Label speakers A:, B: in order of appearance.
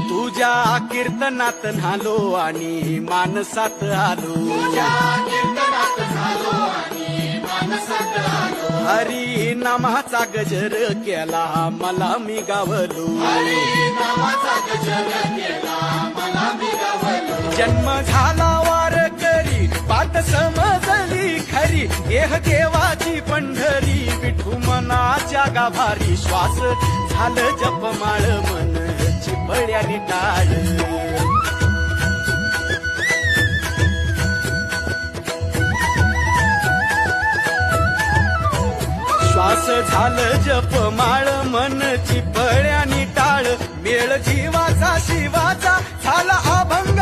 A: तुझ्या कीर्तनात न्हालो आणि मानसात आलो, हरी नामाचा गजर केला मला मी गावलो, जन्म झाला वारकरी पात समजली खरी, देह देवाची पंढरी विठू मनाच्या गाभारी, श्वास झालं जपमाळ मन चिपळ्याने टाळ, श्वास झालं जपमाळ मन चिपळ्याने टाळ, मेळ जीवाचा शिवाचा झाला अभंग